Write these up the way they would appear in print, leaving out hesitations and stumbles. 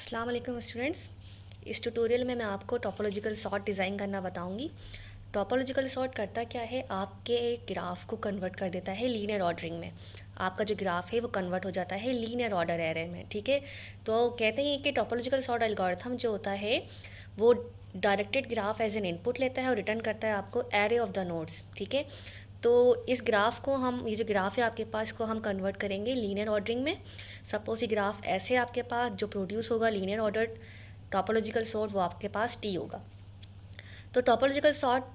अस्सलाम वालेकुम स्टूडेंट्स। इस ट्यूटोरियल में मैं आपको टोपोलॉजिकल सॉर्ट डिज़ाइन करना बताऊंगी। टोपोलॉजिकल सॉर्ट करता क्या है, आपके ग्राफ को कन्वर्ट कर देता है लीनियर ऑर्डरिंग में। आपका जो ग्राफ है वो कन्वर्ट हो जाता है लीनियर ऑर्डर एरे में। ठीक है, तो कहते हैं कि टोपोलॉजिकल सॉर्ट एल्गोरिथम जो होता है वो directed graph as an input लेता है और रिटर्न करता है आपको एरे ऑफ द नोड्स। ठीक है, तो इस ग्राफ को हम, ये जो ग्राफ है आपके पास, को हम कन्वर्ट करेंगे लीनियर ऑर्डरिंग में। सपोज ये ग्राफ ऐसे आपके पास जो प्रोड्यूस होगा लीनियर ऑर्डर टोपोलॉजिकल सॉर्ट, वो आपके पास टी होगा। तो टोपोलॉजिकल सॉर्ट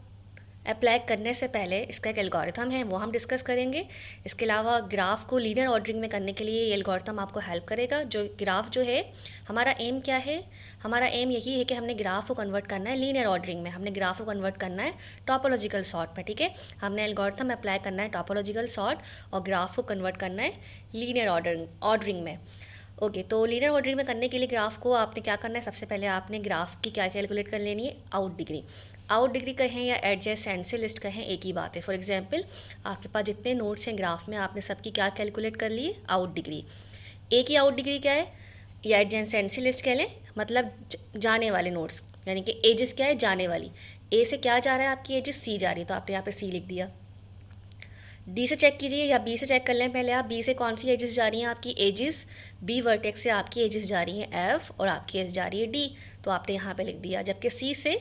अप्लाई करने से पहले इसका एक एल्गोरिथम है, वो हम डिस्कस करेंगे। इसके अलावा ग्राफ को लीनियर ऑर्डरिंग में करने के लिए ये एल्गोरिथम आपको हेल्प करेगा। जो ग्राफ जो है, हमारा एम क्या है, हमारा एम यही है कि हमने ग्राफ को कन्वर्ट करना है लीनियर ऑर्डरिंग में, हमने ग्राफ को कन्वर्ट करना है टोपोलॉजिकल सॉर्ट में। ठीक है, हमने एल्गोरिथम अप्लाई करना है टोपोलॉजिकल सॉर्ट और ग्राफ को कन्वर्ट करना है लीनियर ऑर्डरिंग में। ओके, तो लीनियर ऑर्डरिंग में करने के लिए ग्राफ को आपने क्या करना है, सबसे पहले आपने ग्राफ की क्या कैलकुलेट कर लेनी है, आउट डिग्री। आउट डिग्री कहें या एडजेसेंट से लिस्ट कहें, एक ही बात है। फॉर एग्जांपल, आपके पास जितने नोड्स हैं ग्राफ में, आपने सबकी क्या कैलकुलेट कर ली है, आउट डिग्री। एक ही आउट डिग्री क्या है, या एडजेसेंट से लिस्ट कह लें, मतलब जाने वाले नोड्स, यानी कि एजेस क्या है, जाने वाली। ए से क्या जा रहा है, आपकी एजेस सी जा रही है, तो आपने यहाँ पे सी लिख दिया। डी से चेक कीजिए या बी से चेक कर लें पहले आप, बी से कौन सी एजेस जा रही हैं आपकी, एजेस बी वर्टेक्स से आपकी एजेस जा रही हैं एफ और आपकी एज जा रही है डी, तो आपने यहाँ पे लिख दिया। जबकि सी से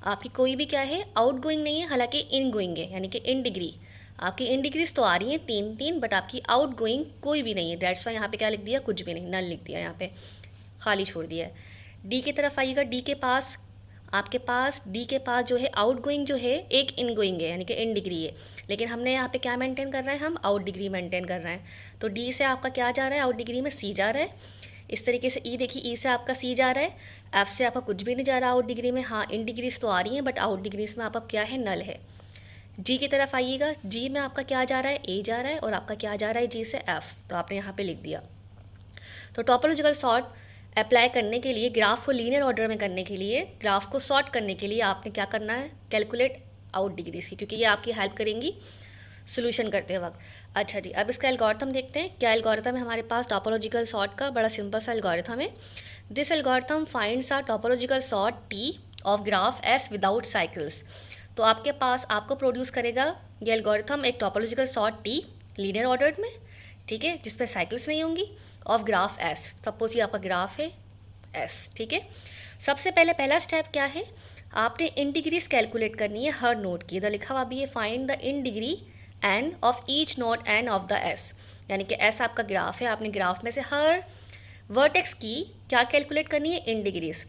आपकी कोई भी क्या है, आउट गोइंग नहीं है, हालांकि इन गोइंग है, यानी कि इन डिग्री आपकी इन डिग्रीज तो आ रही हैं तीन तीन, बट आपकी आउट गोइंग कोई भी नहीं है। दैट्स वाई यहाँ पे क्या लिख दिया, कुछ भी नहीं, नल लिख दिया, यहाँ पे खाली छोड़ दिया है। डी की तरफ आइएगा, डी के पास आपके पास, डी के पास जो है आउट गोइंग जो है एक इन गोइंग है, यानी कि इन डिग्री है, लेकिन हमने यहाँ पे क्या मेंटेन कर रहे हैं, हम आउट डिग्री मेंटेन कर रहे हैं। तो डी से आपका क्या जा रहा है, आउट डिग्री में सी जा रहा है। इस तरीके से ई देखिए, ई से आपका सी जा रहा है, एफ से आपका कुछ भी नहीं जा रहा आउट डिग्री में। हाँ, इन डिग्रीज तो आ रही हैं, बट आउट डिग्रीज में आपका क्या है, नल है। जी की तरफ आइएगा, जी में आपका क्या जा रहा है, ए जा रहा है, और आपका क्या जा रहा है, जी से एफ, तो आपने यहाँ पे लिख दिया। तो टोपोलॉजिकल सॉर्ट अप्लाई करने के लिए, ग्राफ को लीनियर ऑर्डर में करने के लिए, ग्राफ को सॉर्ट करने के लिए आपने क्या करना है, कैलकुलेट आउट डिग्रीज की, क्योंकि ये आपकी हेल्प करेंगी सोल्यूशन करते वक्त। अच्छा जी, अब इसका एल्गोरिथम देखते हैं। क्या एल्गोरिथम है हमारे पास टोपोलॉजिकल सॉर्ट का, बड़ा सिंपल सा एल्गोरिथम है। This algorithm finds a topological sort T of graph S without cycles. तो आपके पास आपको प्रोड्यूस करेगा ये एल्गोरिथम एक topological sort T linear order में, ठीक है, जिसपे साइकिल्स नहीं होंगी, ऑफ ग्राफ एस। सपोज ये आपका ग्राफ है एस। ठीक है, सबसे पहले पहला स्टेप क्या है, आपने इन डिग्रीज कैलकुलेट करनी है हर नोड की। इधर लिखा हुआ भी है, find the in degree n of each node n of the S, यानी कि एस आपका ग्राफ है, आपने ग्राफ में से हर वर्टेक्स की क्या कैलकुलेट करनी है, इन डिग्रीज।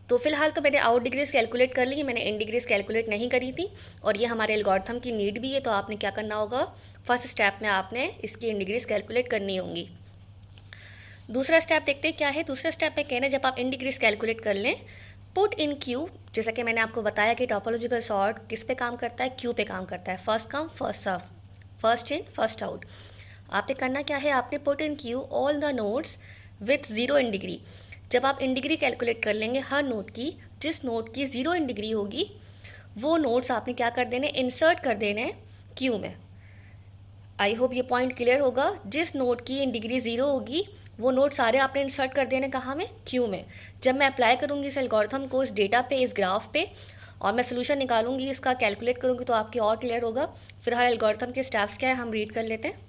तो फिलहाल तो मैंने आउट डिग्रीज कैलकुलेट कर ली है, मैंने इन डिग्रीज कैलकुलेट नहीं करी थी, और ये हमारे एल्गोरिथम की नीड भी है। तो आपने क्या करना होगा, फर्स्ट स्टेप में आपने इसकी इन डिग्रीज कैलकुलेट करनी होंगी। दूसरा स्टेप देखते हैं क्या है। दूसरा स्टेप में कहना है, जब आप इन डिग्रीज कैलकुलेट कर लें, पुट इन क्यू। जैसा कि मैंने आपको बताया कि टोपोलॉजिकल सॉर्ट किस पे काम करता है, क्यू पे काम करता है, first come first serve, first in first out. आपने करना क्या है, आपने put in queue all the nodes with zero in degree. जब आप इन डिग्री कैलकुलेट कर लेंगे हर नोड की, जिस नोड की ज़ीरो इन डिग्री होगी वो नोड्स आपने क्या कर देने, इंसर्ट कर देने क्यू में। आई होप ये पॉइंट क्लियर होगा। जिस नोड की इन डिग्री ज़ीरो होगी वो नोड सारे आपने इंसर्ट कर देने, कहाँ में, क्यू में। जब मैं अप्लाई करूँगी इस एल्गोरिथम को इस डेटा पे, इस ग्राफ पे, और मैं सोल्यूशन निकालूंगी, इसका कैलकुलेट करूँगी, तो आपकी और क्लियर होगा। फिलहाल एल्गोरिथम के स्टेप्स क्या है हम रीड कर लेते हैं।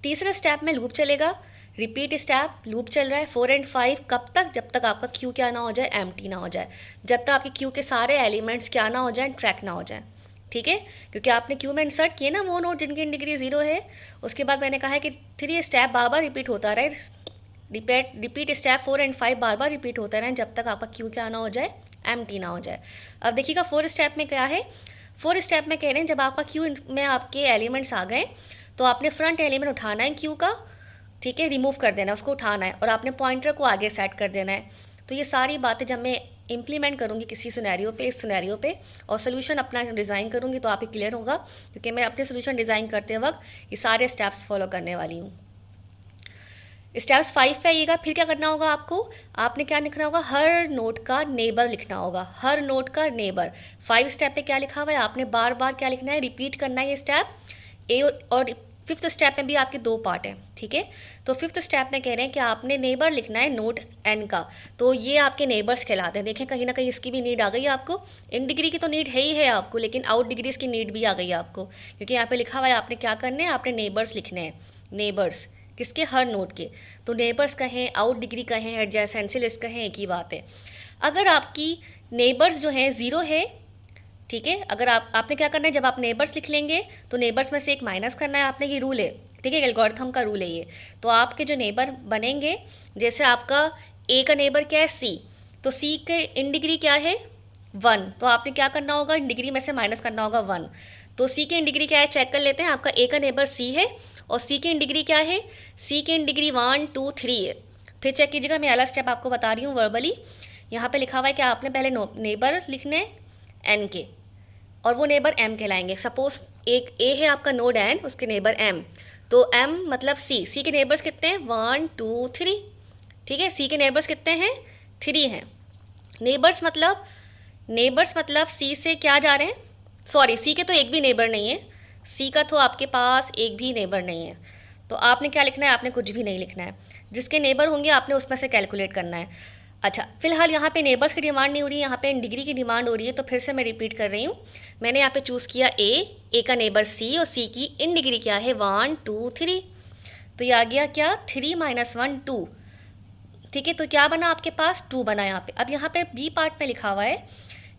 तीसरे स्टेप में लूप चलेगा, रिपीट स्टेप, लूप चल रहा है 4 और 5, कब तक, जब तक आपका क्यू क्या ना हो जाए, एम्प्टी ना हो जाए, जब तक आपके क्यू के सारे एलिमेंट्स क्या ना हो जाए, ट्रैक ना हो जाए। ठीक है, क्योंकि आपने क्यू में इंसर्ट किए ना वो नोड जिनकी डिग्री ज़ीरो है। उसके बाद मैंने कहा है कि 3 स्टेप बार बार रिपीट होता रहे, रिपीट स्टेप 4 और 5 बार बार रिपीट होता रहे, जब तक आपका क्यू क्या ना हो जाए, एम्प्टी ना हो जाए। अब देखिएगा 4 स्टेप में क्या है, 4 स्टेप में कह रहे हैं जब आपका क्यू में आपके एलिमेंट्स आ गए, तो आपने फ्रंट एलिमेंट उठाना है क्यू का, ठीक है, रिमूव कर देना, उसको उठाना है, और आपने पॉइंटर को आगे सेट कर देना है। तो ये सारी बातें जब मैं इम्प्लीमेंट करूँगी किसी सिनेरियो पे, इस सिनेरियो पे, और सोल्यूशन अपना डिज़ाइन करूँगी, तो आपको क्लियर होगा, क्योंकि मैं अपने सोल्यूशन डिज़ाइन करते वक्त ये सारे स्टेप्स फॉलो करने वाली हूँ। स्टेप्स 5 पे आइएगा। फिर क्या करना होगा आपको, आपने क्या लिखना होगा, हर नोड का नेबर लिखना होगा, हर नोड का नेबर। 5 स्टेप पे क्या लिखा हुआ है, आपने बार बार क्या लिखना है, रिपीट करना है ये स्टेप, ए और फिफ्थ स्टेप में भी आपके 2 पार्ट हैं, ठीक है। तो फिफ्थ स्टेप में कह रहे हैं कि आपने नेबर लिखना है नोड एन का, तो ये आपके नेबर्स कहलाते हैं। देखें कहीं ना कहीं इसकी भी नीड आ गई है आपको, इन डिग्री की तो नीड है ही है आपको, लेकिन आउट डिग्रीज की नीड भी आ गई है आपको, क्योंकि यहाँ पे लिखा हुआ है आपने क्या करने हैं, आपने नेबर्स लिखने हैं। नेबर्स किसके, हर नोड के। तो नेबर्स कहें, आउट डिग्री कहें, एडजेसेंसी लिस्ट कहें, एक ही बात है। अगर आपकी नेबर्स जो हैं 0 है, ठीक है, अगर आपने क्या करना है, जब आप नेबर्स लिख लेंगे तो नेबर्स में से एक माइनस करना है आपने, ये रूल है, ठीक है, एल्गोरिथम का रूल है ये। तो आपके जो नेबर बनेंगे, जैसे आपका ए का नेबर क्या है, सी, तो सी के इन डिग्री क्या है 1, तो आपने क्या करना होगा, इन डिग्री में से माइनस करना होगा 1। तो सी के इन डिग्री क्या है चेक कर लेते हैं, आपका ए का नेबर सी है और सी की इन डिग्री क्या है, सी की इन डिग्री 1 2 3 है। फिर चेक कीजिएगा, मैं अगला स्टेप आपको बता रही हूँ वर्बली। यहाँ पे लिखा हुआ है कि आपने पहले नेबर लिखने एन के, और वो नेबर एम कहलाएंगे। सपोज एक ए है आपका नोड एन, उसके नेबर एम, तो एम मतलब सी के नेबर्स कितने हैं 1 2 3, ठीक है, सी के नेबर्स कितने हैं 3 हैं। नेबर्स मतलब सी से क्या जा रहे हैं, सॉरी सी के तो एक भी नेबर नहीं है, सी का तो आपके पास एक भी नेबर नहीं है। तो आपने क्या लिखना है, आपने कुछ भी नहीं लिखना है, जिसके नेबर होंगे आपने उसमें से कैलकुलेट करना है। अच्छा, फिलहाल यहाँ पे नेबर्स की डिमांड नहीं हो रही है, यहाँ पे इन डिग्री की डिमांड हो रही है, तो फिर से मैं रिपीट कर रही हूँ। मैंने यहाँ पे चूज़ किया ए का नेबर सी, और सी की इन डिग्री क्या है 1 2 3, तो ये आ गया क्या 3 - 1 2, ठीक है। तो क्या बना आपके पास 2 बना यहाँ पे। अब यहाँ पे बी पार्ट में लिखा हुआ है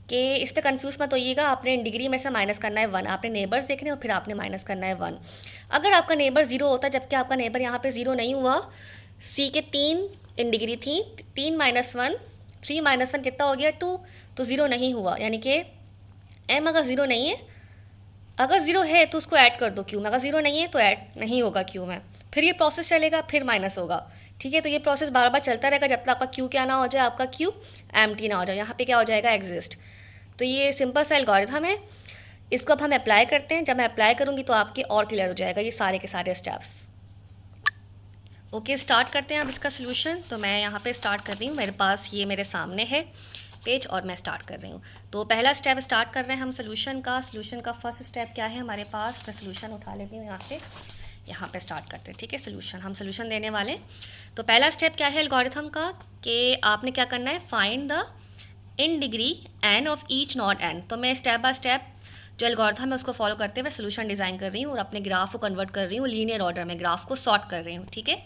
कि इस पर कन्फ्यूज मत होइएगा, आपने इन डिग्री में से माइनस करना है 1, आपने नेबर्स देखने और फिर आपने माइनस करना है 1। अगर आपका नेबर 0 होता, जबकि आपका नेबर यहाँ पे 0 नहीं हुआ, सी के 3 इन डिग्री थी, 3 - 1 3 - 1 कितना हो गया 2, तो 0 नहीं हुआ, यानी कि एम अगर 0 नहीं है, अगर 0 है तो उसको ऐड कर दो क्यू में, अगर 0 नहीं है तो ऐड नहीं होगा क्यू में, फिर ये प्रोसेस चलेगा, फिर माइनस होगा, ठीक है। तो ये प्रोसेस बार बार चलता रहेगा जब तक आपका क्यू क्या ना हो जाए, आपका क्यू एम्प्टी ना हो जाए, यहाँ पे क्या हो जाएगा एग्जिस्ट। तो ये सिंपल सा एल्गोरिथम है, इसको अब हम अप्लाई करते हैं। जब मैं अप्लाई करूँगी तो आपके और क्लियर हो जाएगा ये सारे के सारे स्टेप्स। ओके, स्टार्ट करते हैं अब इसका सोल्यूशन। तो मैं यहाँ पे स्टार्ट कर रही हूँ, मेरे पास ये मेरे सामने है पेज और मैं स्टार्ट कर रही हूँ। तो पहला स्टेप स्टार्ट कर रहे हैं हम सोल्यूशन का फर्स्ट स्टेप क्या है हमारे पास, मैं सोल्यूशन उठा लेती हूँ यहाँ पे स्टार्ट करते हैं, ठीक है। हम सोल्यूशन देने वाले। तो पहला स्टेप क्या है एल्गोरिथम का, कि आपने क्या करना है, find the in degree n of each node n. तो मैं स्टेप बाय स्टेप जो एल्गोरिथम है उसको फॉलो करते हुए सोल्यूशन डिज़ाइन कर रही हूँ और अपने ग्राफ को कन्वर्ट कर रही हूँ लीनियर ऑर्डर में, ग्राफ को सॉर्ट कर रही हूँ, ठीक है।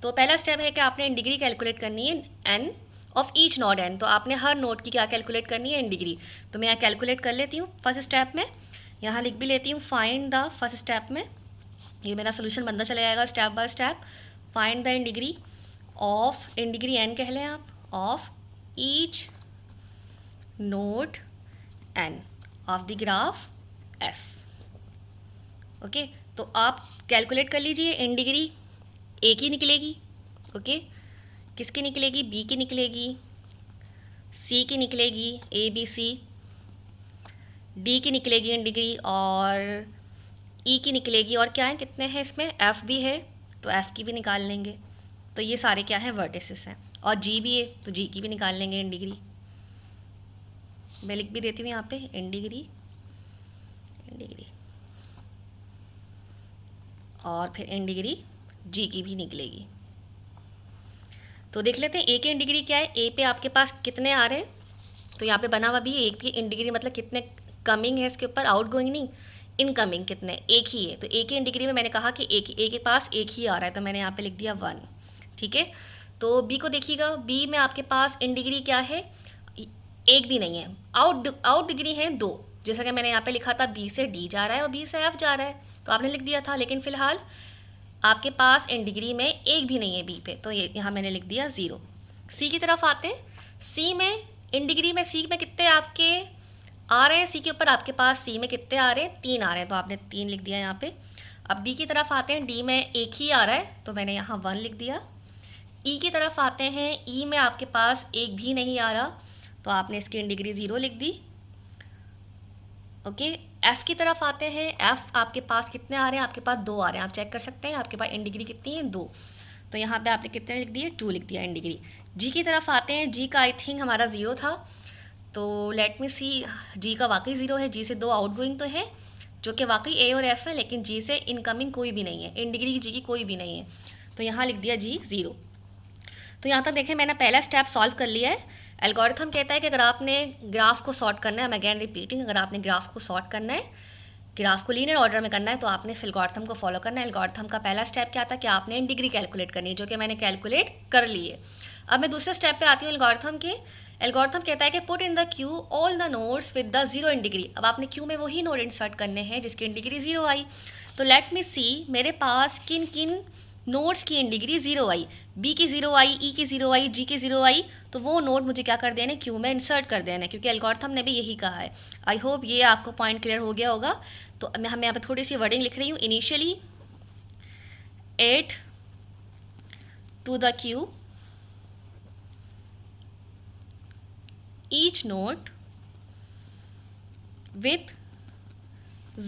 तो पहला स्टेप है कि आपने इन डिग्री कैलकुलेट करनी है n of each node n, तो आपने हर नोड की क्या कैलकुलेट करनी है, इन डिग्री। तो मैं यहाँ कैलकुलेट कर लेती हूँ फर्स्ट स्टेप में, यहाँ लिख भी लेती हूँ फाइंड द फर्स्ट स्टेप में, ये मेरा सोल्यूशन बनता चला जाएगा step by step. Find the in degree n कह लें आप, of each node n of the graph S. Okay, तो आप कैलकुलेट कर लीजिए, इन डिग्री ए की निकलेगी, ओके, किसकी निकलेगी, बी की निकलेगी, सी की निकलेगी, ए बी सी, डी की निकलेगी इन डिग्री, और ई की निकलेगी, और क्या है कितने हैं इसमें, एफ भी है तो एफ की भी निकाल लेंगे। तो ये सारे क्या है वर्टिसेस हैं, और जी भी है तो जी की भी निकाल लेंगे इन डिग्री। मैं लिख भी देती हूँ यहाँ पे इन डिग्री और फिर इन डिग्री जी की भी निकलेगी। तो देख लेते हैं ए की इन डिग्री क्या है, ए पे आपके पास कितने आ रहे हैं, तो यहाँ पे बना हुआ भी है ए की इन डिग्री मतलब कितने कमिंग है इसके ऊपर, आउटगोइंग नहीं, इनकमिंग कितने, एक ही है। तो ए की इन डिग्री में मैंने कहा कि ए के पास एक ही आ रहा है, तो मैंने यहाँ पे लिख दिया 1, ठीक है। तो बी को देखिएगा, बी में आपके पास इन डिग्री क्या है, एक भी नहीं है, आउट डिग्री है 2, जैसा कि मैंने यहाँ पे लिखा था बी से डी जा रहा है और बी से एफ जा रहा है, तो आपने लिख दिया था। लेकिन फिलहाल आपके पास इन डिग्री में एक भी नहीं है बी पे, तो ये यहाँ मैंने लिख दिया 0। सी की तरफ आते हैं, सी में इन डिग्री में सी में कितने आपके आ रहे हैं, सी के ऊपर आपके पास सी में कितने आ रहे हैं, 3 आ रहे हैं, तो आपने 3 लिख दिया यहाँ पे। अब डी की तरफ आते हैं, डी में एक ही आ रहा है तो मैंने यहाँ 1 लिख दिया। ई की तरफ आते हैं, ई में आपके पास एक भी नहीं आ रहा, तो आपने इसकी इन डिग्री 0 लिख दी, ओके। एफ़ की तरफ आते हैं, एफ़ आपके पास कितने आ रहे हैं, आपके पास 2 आ रहे हैं, आप चेक कर सकते हैं आपके पास इन डिग्री कितनी है 2, तो यहाँ पे आपने कितने लिख दिए 2 लिख दिया इन डिग्री। जी की तरफ आते हैं, जी का आई थिंक हमारा 0 था, तो लेट मी सी, जी का वाकई 0 है, जी से 2 आउटगोइंग तो है, जो कि वाकई ए और एफ है, लेकिन जी से इनकमिंग कोई भी नहीं है, इन डिग्री जी की कोई भी नहीं है, तो यहाँ लिख दिया जी 0। तो यहाँ तक देखें मैंने पहला स्टेप सॉल्व कर लिया है। एल्गोरिथम कहता है कि अगर आपने ग्राफ को सॉर्ट करना है, मैं अगेन रिपीटिंग, अगर आपने ग्राफ को सॉर्ट करना है, ग्राफ को लीनियर ऑर्डर में करना है, तो आपने इस एल्गोरिथम को फॉलो करना है। एल्गोरिथम का पहला स्टेप क्या था कि आपने इन डिग्री कैलकुलेट करनी है, जो कि मैंने कैलकुलेट कर ली है। अब मैं दूसरे स्टेप पे आती हूँ एल्गोरिथम के। एल्गोरिथम कहता है कि put in the Q all the nodes with the 0 in degree. अब आपने क्यू में वही नोड इंसर्ट करने हैं जिसकी इन डिग्री 0 आई। तो लेट मी सी मेरे पास किन किन नोड्स की इन डिग्री 0 आई, बी की 0 आई, ई की 0 आई, जी की 0 आई, तो वो नोड मुझे क्या कर देने, क्यू में इंसर्ट कर देना, क्योंकि एल्गोरिथम ने भी यही कहा है। आई होप ये आपको पॉइंट क्लियर हो गया होगा। तो मैं यहाँ पे थोड़ी सी वर्डिंग लिख रही हूँ। Initially add to the queue each node with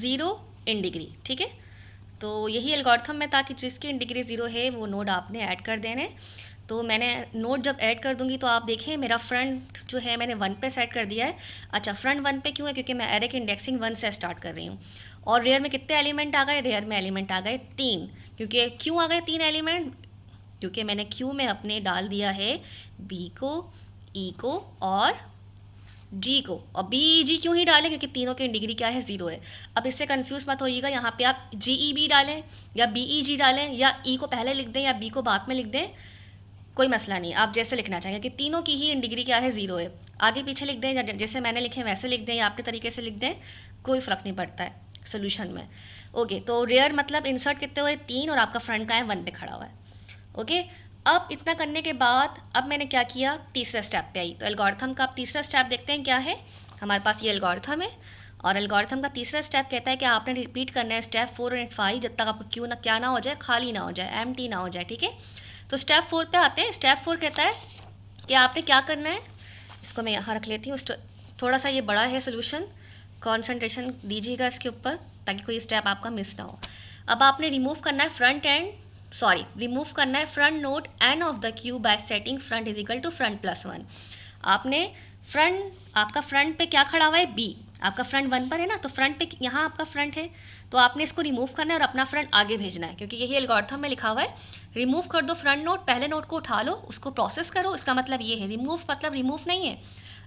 0 in degree, ठीक है। तो यही एल्गोरिथम में था कि जिसकी इन डिग्री 0 है वो नोड आपने ऐड कर देने। तो मैंने नोड जब ऐड कर दूंगी तो आप देखें मेरा फ्रंट जो है मैंने 1 पे सेट कर दिया है। अच्छा, फ्रंट 1 पे क्यों है, क्योंकि मैं एरे की इंडेक्सिंग 1 से स्टार्ट कर रही हूँ। और रेयर में कितने एलिमेंट आ गए, रेयर में एलिमेंट आ गए 3। क्योंकि क्यों आ गए 3 एलिमेंट, क्योंकि मैंने क्यू में अपने डाल दिया है बी को, ई को और जी को। और बी जी क्यों ही डालें, क्योंकि तीनों की डिग्री क्या है 0 है। अब इससे कंफ्यूज मत होइएगा, यहाँ पे आप जी ई बी डालें या बी ई जी डालें या ई को पहले लिख दें या बी को बाद में लिख दें, कोई मसला नहीं, आप जैसे लिखना चाहेंगे कि तीनों की ही इन डिग्री क्या है 0 है। आगे पीछे लिख दें या जैसे मैंने लिखे वैसे लिख दें या अपने तरीके से लिख दें, कोई फ़र्क नहीं पड़ता है सोल्यूशन में। ओके, तो रेयर मतलब इंसर्ट कितने हुए 3 और आपका फ्रंट का है 1 पे खड़ा हुआ है। ओके, अब इतना करने के बाद अब मैंने क्या किया, तीसरे स्टेप पे आई। तो एल्गोरिथम का अब तीसरा स्टेप देखते हैं क्या है। हमारे पास ये एल्गोरिथम है और एल्गोरिथम का तीसरा स्टेप कहता है कि आपने रिपीट करना है स्टेप 4 और 5 जब तक आपको क्यों ना क्या ना हो जाए, खाली ना हो जाए, एम्प्टी ना हो जाए, ठीक है। तो स्टेप 4 पे आते हैं। स्टेप 4 कहता है कि आपने क्या करना है, इसको मैं यहाँ रख लेती हूँ। थोड़ा सा ये बड़ा है सोल्यूशन, कॉन्सेंट्रेशन दीजिएगा इसके ऊपर ताकि कोई स्टेप आपका मिस ना हो। अब आपने रिमूव करना है रिमूव करना है front node n of the queue by setting front is equal to front plus 1। आपने आपका फ्रंट पे क्या खड़ा हुआ है, बी, आपका फ्रंट 1 पर है ना, तो फ्रंट पे यहाँ आपका फ्रंट है, तो आपने इसको रिमूव करना है और अपना फ्रंट आगे भेजना है, क्योंकि यही एल्गोरिथम में लिखा हुआ है रिमूव कर दो फ्रंट नोड, पहले नोड को उठा लो, उसको प्रोसेस करो। इसका मतलब ये है, रिमूव मतलब रिमूव नहीं है,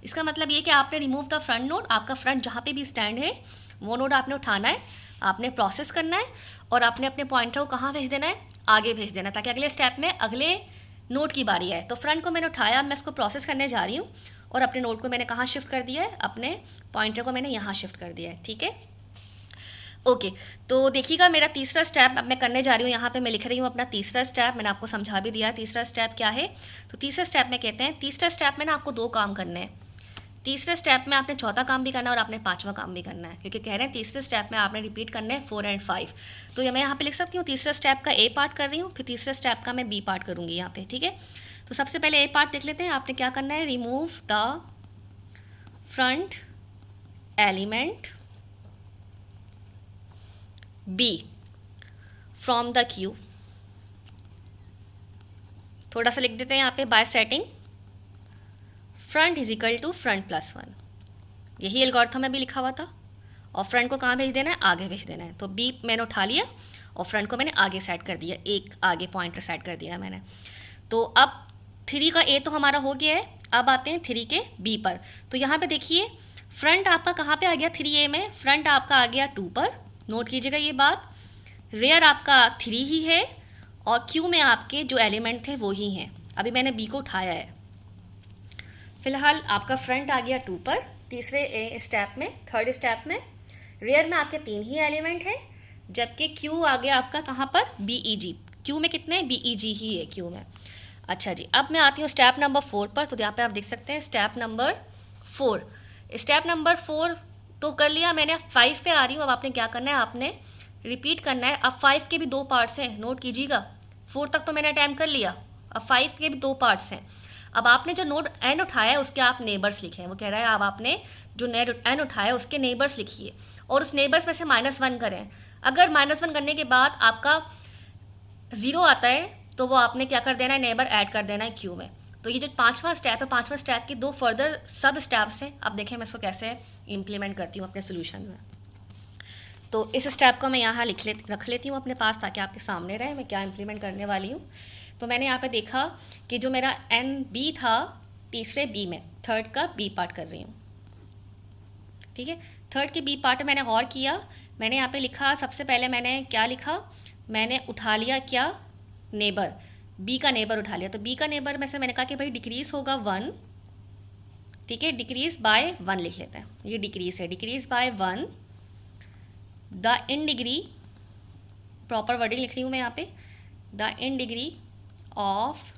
इसका मतलब ये कि आपने रिमूव द फ्रंट नोड, आपका फ्रंट जहाँ पे भी स्टैंड है वो नोड आपने उठाना है, आपने प्रोसेस करना है और आपने अपने पॉइंटर को कहाँ भेज देना है, आगे भेज देना, ताकि अगले स्टेप में अगले नोड की बारी आए। तो फ्रंट को मैंने उठाया, मैं इसको प्रोसेस करने जा रही हूँ और अपने नोड को मैंने कहाँ शिफ्ट कर दिया है, अपने पॉइंटर को मैंने यहाँ शिफ्ट कर दिया है, ठीक है। ओके, तो देखिएगा मेरा तीसरा स्टेप अब मैं करने जा रही हूँ। यहाँ पे मैं लिख रही हूँ अपना तीसरा स्टेप, मैंने आपको समझा भी दिया तीसरा स्टेप क्या है। तो तीसरे स्टेप में कहते हैं, तीसरा स्टेप में ना आपको 2 काम करने हैं। तीसरे स्टेप में आपने चौथा काम भी करना है और आपने 5वां काम भी करना है, क्योंकि कह रहे हैं तीसरे स्टेप में आपने रिपीट करना है 4 और 5। तो ये मैं यहाँ पे लिख सकती हूँ, तीसरे स्टेप का ए पार्ट कर रही हूँ, फिर तीसरे स्टेप का मैं बी पार्ट करूँगी यहाँ पे, ठीक है। तो सबसे पहले ए पार्ट देख लेते हैं। आपने क्या करना है, remove the front element B from the queue. थोड़ा सा लिख देते हैं यहाँ पे, by setting front is equal to front plus 1। यही एल्गोरिथम में भी लिखा हुआ था। और फ्रंट को कहाँ भेज देना है, आगे भेज देना है। तो बी मैंने उठा लिया और फ्रंट को मैंने आगे सेट कर दिया, एक आगे पॉइंटर सेट कर दिया मैंने। तो अब 3 का ए तो हमारा हो गया है, अब आते हैं 3 के बी पर। तो यहाँ पे देखिए फ्रंट आपका कहाँ पे आ गया, 3A में फ्रंट आपका आ गया 2 पर, नोट कीजिएगा ये बात। रेयर आपका 3 ही है और क्यू में आपके जो एलिमेंट थे वो ही हैं। अभी मैंने बी को उठाया है। फिलहाल आपका फ्रंट आ गया 2 पर तीसरे स्टेप में, थर्ड स्टेप में। रेयर में आपके 3 ही एलिमेंट हैं, जबकि क्यू आ गया आपका कहाँ पर, बी ई जी। क्यू में कितने, बी ई जी ही है क्यू में। अच्छा जी, अब मैं आती हूँ स्टेप नंबर 4 पर। तो यहाँ पे आप देख सकते हैं स्टेप नंबर 4। स्टेप नंबर 4 तो कर लिया मैंने, 5 पे आ रही हूँ। अब आपने क्या करना है, आपने रिपीट करना है। अब 5 के भी 2 पार्ट्स हैं, नोट कीजिएगा। 4 तक तो मैंने अटैम्प्ट कर लिया, अब 5 के भी 2 पार्ट्स हैं। अब आपने जो नोड एन उठाया है उसके आप नेबर्स लिखें। वो कह रहा है अब आपने जो एन उठाया उसके नेबर्स लिखिए और उस नेबर्स में से -1 करें। अगर -1 करने के बाद आपका 0 आता है तो वो आपने क्या कर देना है, नेबर ऐड कर देना है क्यू में। तो ये जो 5वां स्टेप है, 5वां स्टेप के 2 फर्दर सब स्टेप्स हैं। अब देखें मैं इसको कैसे इम्प्लीमेंट करती हूँ अपने सोल्यूशन में। तो इस स्टेप को मैं यहाँ रख लेती हूँ अपने पास, ताकि आपके सामने रहे मैं क्या इम्प्लीमेंट करने वाली हूँ। तो मैंने यहाँ पे देखा कि जो मेरा एन बी था तीसरे बी में, थर्ड का बी पार्ट कर रही हूँ, ठीक है। थर्ड के बी पार्ट मैंने गौर किया, मैंने यहाँ पे लिखा, सबसे पहले मैंने क्या लिखा, मैंने उठा लिया क्या, नेबर, बी का नेबर उठा लिया। तो बी का नेबर में से मैंने कहा कि भाई डिक्रीज होगा 1, ठीक है, डिक्रीज बाय 1 लिख लेते हैं, ये डिक्रीज है, decrease by 1, the in degree, proper wording लिख रही हूँ मैं यहाँ पे, the in degree of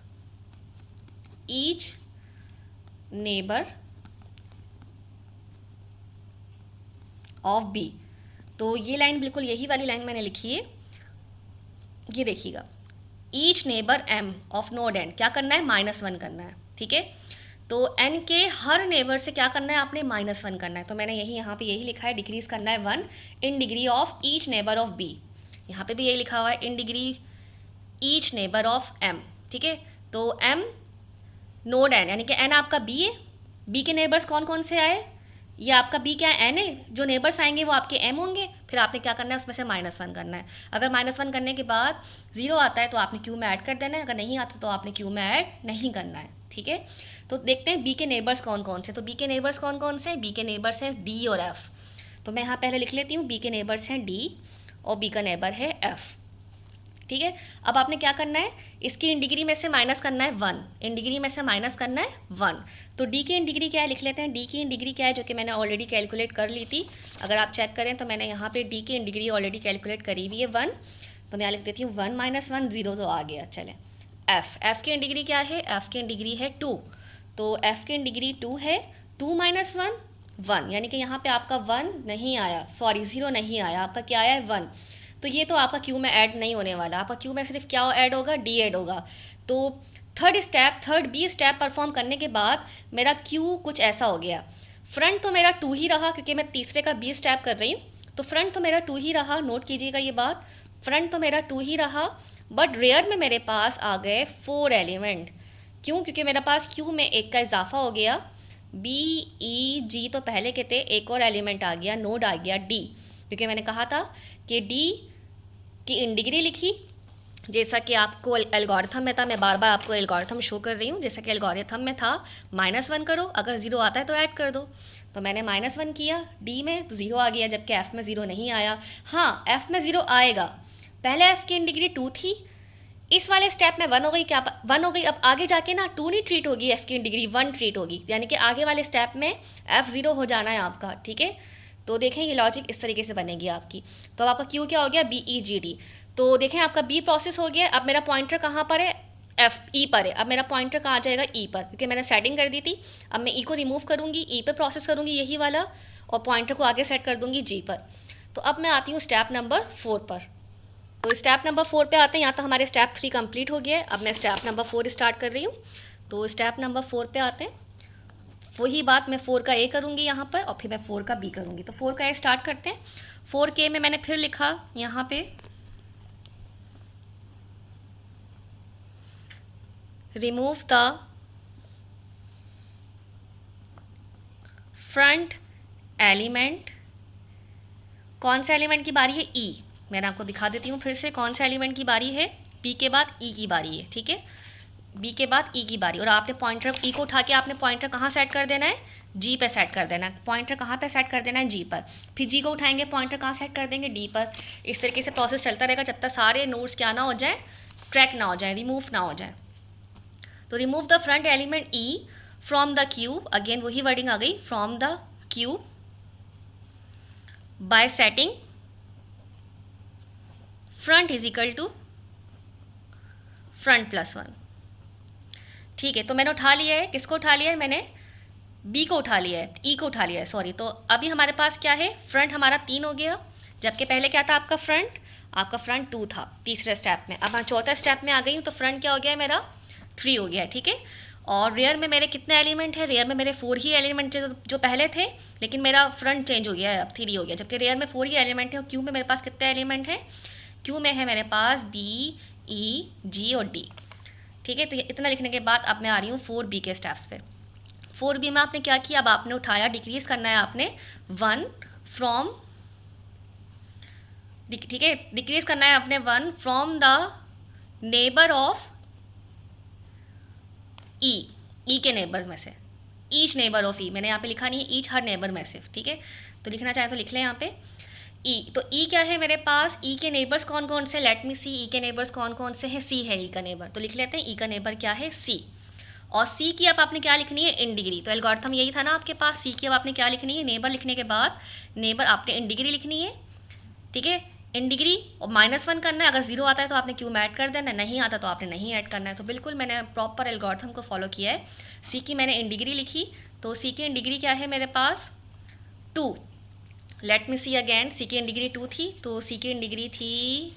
each neighbour of B. तो ये लाइन बिल्कुल यही वाली लाइन मैंने लिखी है, ये देखिएगा, each neighbour m of node n, क्या करना है, -1 करना है, ठीक है। तो एन के हर नेबर से क्या करना है आपने, -1 करना है। तो मैंने यहाँ पे यही लिखा है, डिक्रीज करना है 1 in degree of each neighbour of B, यहाँ पे भी यही लिखा हुआ है, in degree each neighbour of m, ठीक है। तो एम नोड एन, यानी कि एन आपका बी है, बी के नेबर्स कौन कौन से आए, ये आपका बी क्या है, एन है, जो नेबर्स आएंगे वो आपके एम होंगे, फिर आपने क्या करना है, उसमें से -1 करना है। अगर -1 करने के बाद 0 आता है तो आपने क्यू में ऐड कर देना है, अगर नहीं आता तो आपने क्यू में ऐड नहीं करना है, ठीक है। तो देखते हैं बी के नेबर्स कौन कौन से। तो बी के नेबर्स कौन कौन से, बी के नेबर्स हैं डी और एफ। तो मैं यहाँ पहले लिख लेती हूँ, बी के नेबर्स हैं डी और बी का नेबर है एफ, ठीक है। अब आपने क्या करना है, इसकी इन डिग्री में से माइनस करना है 1, इन डिग्री में से माइनस करना है 1। तो डी की इन डिग्री क्या है लिख लेते हैं, डी की इन डिग्री क्या है, जो कि मैंने ऑलरेडी कैलकुलेट कर ली थी, अगर आप चेक करें तो मैंने यहाँ पे डी की इन डिग्री ऑलरेडी कैलकुलेट करी हुई है 1। तो मैं यहाँ लिख देती हूँ 1 - 1 0 तो आ गया। चलें, एफ की इन डिग्री क्या है, एफ की इन डिग्री है 2, तो एफ की इन डिग्री 2 है, 2 - 1 1, यानी कि यहाँ पे आपका 1 नहीं आया, सॉरी 0 नहीं आया, आपका क्या आया है 1। तो ये तो आपका क्यू में ऐड नहीं होने वाला, आपका क्यू में सिर्फ क्या ऐड होगा, डी ऐड होगा। तो थर्ड बी स्टेप परफॉर्म करने के बाद मेरा क्यू कुछ ऐसा हो गया, फ्रंट तो मेरा 2 ही रहा, क्योंकि मैं तीसरे का बी स्टेप कर रही हूँ, तो फ्रंट तो मेरा 2 ही रहा, नोट कीजिएगा ये बात, फ्रंट तो मेरा 2 ही रहा, बट रेयर में मेरे पास आ गए 4 एलिमेंट। क्यों, क्योंकि मेरे पास क्यू में एक का इजाफा हो गया, बी ई जी तो पहले के थे, एक और एलिमेंट आ गया, नोड आ गया डी, क्योंकि मैंने कहा था कि डी की इन डिग्री लिखी, जैसा कि आपको एल्गोरिथम में था, मैं बार बार आपको एल्गोरिथम शो कर रही हूँ, जैसा कि एल्गोरिथम में था -1 करो, अगर 0 आता है तो ऐड कर दो। तो मैंने -1 किया, डी में 0 आ गया, जबकि एफ़ में 0 नहीं आया। हाँ, एफ़ में 0 आएगा, पहले एफ़ की इन डिग्री 2 थी, इस वाले स्टेप में 1 हो गई, क्या 1 हो गई, अब आगे जाके ना 2 नहीं ट्रीट होगी, एफ़ की इन डिग्री 1 ट्रीट होगी, यानी कि आगे वाले स्टेप में एफ़ 0 हो जाना है आपका, ठीक है। तो देखें ये लॉजिक इस तरीके से बनेगी आपकी। तो आपका क्यू क्या हो गया, बी ई जी डी। तो देखें आपका बी प्रोसेस हो गया, अब मेरा पॉइंटर कहाँ पर है, एफ ई पर है, अब मेरा पॉइंटर कहाँ जाएगा, ई पर, क्योंकि मैंने सेटिंग कर दी थी। अब मैं ई को रिमूव करूँगी, ई पे प्रोसेस करूँगी यही वाला, और पॉइंटर को आगे सेट कर दूँगी जी पर। तो अब मैं आती हूँ स्टेप नंबर 4 पर। तो स्टेप नंबर 4 पे आते हैं, यहाँ तक हमारे स्टेप 3 कंप्लीट हो गया है, अब मैं स्टेप नंबर 4 स्टार्ट कर रही हूँ। तो स्टेप नंबर 4 पे आते हैं, वही बात मैं 4 का ए करूँगी यहाँ पर, और फिर मैं 4 का बी करूँगी। तो 4 का ए स्टार्ट करते हैं। 4 के में मैंने फिर लिखा यहाँ पे, रिमूव द फ्रंट एलिमेंट, कौन से एलिमेंट की बारी है, ई। मैंने आपको दिखा देती हूँ फिर से कौन से एलिमेंट की बारी है, बी के बाद ई की बारी है, ठीक है, बी के बाद ई की बारी। और आपने पॉइंटर ई को उठा के आपने पॉइंटर कहाँ सेट कर देना है, जी पे सेट कर देना है, पॉइंटर कहाँ पे सेट कर देना है, जी पर। फिर जी को उठाएंगे, पॉइंटर कहाँ सेट कर देंगे, डी पर। इस तरीके से प्रोसेस चलता रहेगा जब तक सारे नोड्स क्या ना हो जाए, ट्रैक ना हो जाए, रिमूव ना हो जाए। तो remove the front element E from the queue, again वही वर्डिंग आ गई, from the queue by setting front is equal to front plus 1, ठीक है। तो मैंने उठा लिया है, किसको उठा लिया है, मैंने बी को उठा लिया है, ई को उठा लिया है, सॉरी। तो अभी हमारे पास क्या है, फ्रंट हमारा 3 हो गया, जबकि पहले क्या था आपका फ्रंट 2 था तीसरे स्टेप में। अब मैं चौथे स्टेप में आ गई हूँ, तो फ्रंट क्या हो गया है मेरा, 3 हो गया है, ठीक है। और रेयर में मेरे कितने एलिमेंट है, रेयर में मेरे 4 ही एलिमेंट जो पहले थे, लेकिन मेरा फ्रंट चेंज हो गया है, अब 3 हो गया, जबकि रेयर में 4 ही एलिमेंट है। और क्यू में मेरे पास कितने एलिमेंट हैं, क्यू में है मेरे पास बी ई जी और डी, ठीक है। तो इतना लिखने के बाद अब मैं आ रही हूँ 4B के स्टेप्स पे। 4B में आपने क्या किया, अब आपने उठाया, डिक्रीज करना है आपने 1 फ्रॉम ठीक है, डिक्रीज करना है अपने 1 फ्रॉम द नेबर ऑफ ई के नेबर्स में से, ईच नेबर ऑफ ई, मैंने यहाँ पे लिखा नहीं है ईच, हर नेबर में से, ठीक है। तो लिखना चाहे तो लिख लें यहाँ पे ई। तो ई क्या है मेरे पास, ई के नेबर्स कौन कौन से, लेट मी सी, ई के नेबर्स कौन कौन से हैं, सी है ई का नेबर, तो लिख लेते हैं ई का नेबर क्या है, सी। और सी की अब आपने क्या लिखनी है, इन डिग्री। तो एल्गोरिथम यही था ना आपके पास, सी की अब आपने क्या लिखनी है, नेबर लिखने के बाद नेबर आपने इन डिग्री लिखनी है, ठीक है, इन डिग्री, और -1 करना है। अगर 0 आता है तो आपने क्यू में ऐड कर देना, नहीं आता तो आपने नहीं ऐड करना है। तो बिल्कुल मैंने प्रॉपर एल्गोरिथम को फॉलो किया है। सी की मैंने इन डिग्री लिखी, तो सी की इन डिग्री क्या है मेरे पास, 2। लेट मी सी अगेन, सी की इन डिग्री 2 थी, तो सी की इन डिग्री थी,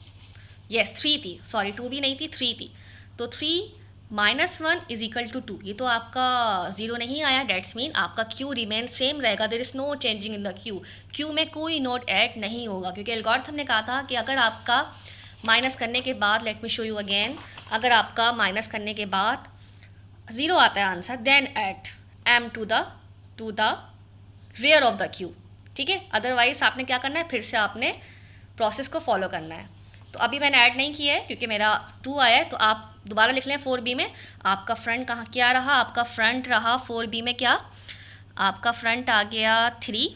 यस 3 थी, सॉरी 2 भी नहीं थी, 3 थी। तो 3 -1 इज इक्वल टू 2। ये तो आपका 0 नहीं आया, डेट्स मीन आपका क्यू रिमेन सेम रहेगा, there is no changing in the queue. Queue में कोई नोट ऐड नहीं होगा, क्योंकि एल्गोरिथम ने कहा था कि अगर आपका माइनस करने के बाद, let me show you again, अगर आपका माइनस करने के बाद 0 आता है answer, then add m to the rear of the queue, ठीक है। अदरवाइज आपने क्या करना है, फिर से आपने प्रोसेस को फॉलो करना है। तो अभी मैंने ऐड नहीं किया है क्योंकि मेरा 2 आया है, तो आप दोबारा लिख लें 4b में। आपका फ्रंट कहाँ क्या रहा, आपका फ्रंट रहा 4b में क्या, आपका फ्रंट आ गया 3।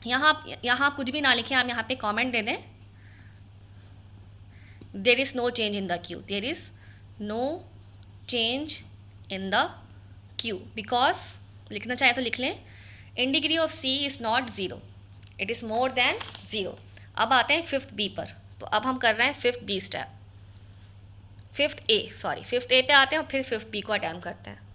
यहाँ आप कुछ भी ना लिखें, आप यहाँ पे कमेंट दे दें, there is no change in the queue, there is no change in the queue, because लिखना चाहे तो लिख लें, in degree of C is not 0, it is more than 0। अब आते हैं 5th बी पर। तो अब हम कर रहे हैं 5th बी स्टेप, 5th ए पे आते हैं और फिर 5th बी को अटैम्प्ट करते हैं।